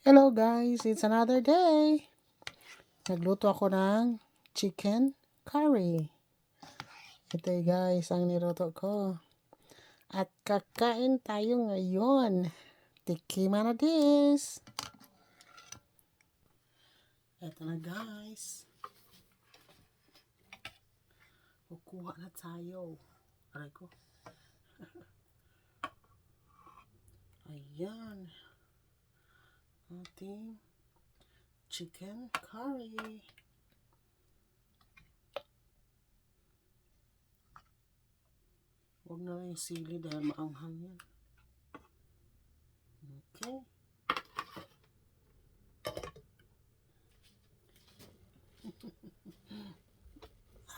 Hello guys, it's another day. Nagluto ako ng chicken curry. Ito guys, ang niluto ko. At kakain tayo ngayon. Tikima na this. Ito na guys. Kukuha na tayo. Aray ko. Ayan. Ating chicken curry. Huwag na lang yung sili dahil maanghang yan. Okay.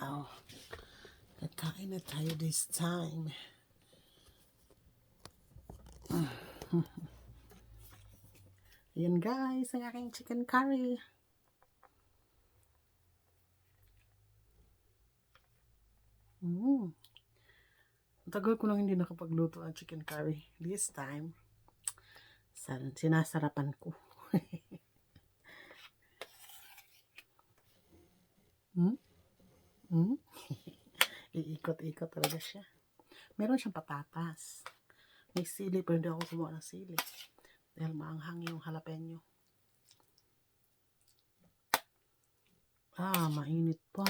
Oh, kakain na tayo this time. Ayan guys, ang aking chicken curry. Tagal ko nang hindi nakapagluto ng chicken curry. This time, sinasarapan ko. Iikot-ikot talaga siya. Meron siyang patatas. May sili, pero hindi ako kumuha ng sili. Dahil maanghang yung jalapeno. Mainit pa.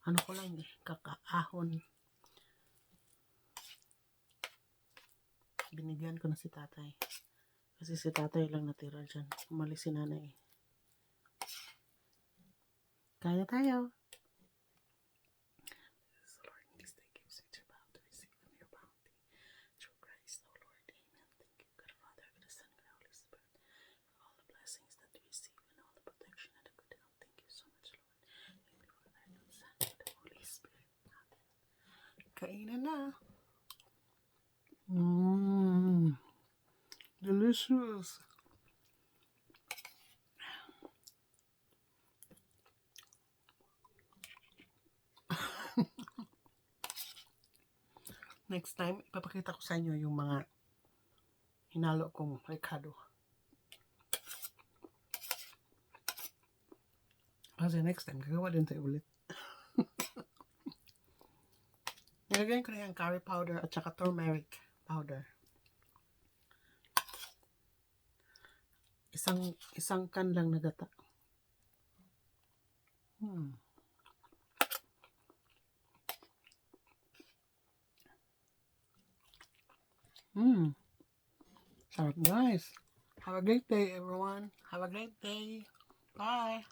Ano ko lang kakaahon. Binigyan ko na si tatay. Kasi si tatay lang natira dyan. Umalis si nanay. Kaya tayo. Kainan na. Delicious. Next time, ipapakita ko sa inyo yung mga hinalo kong recado. Kasi next time, gagawa din tayo ulit. Nilagyan ko na yung curry powder at saka turmeric powder. Isang can lang na gata. Sarap guys. Have a great day everyone. Have a great day. Bye.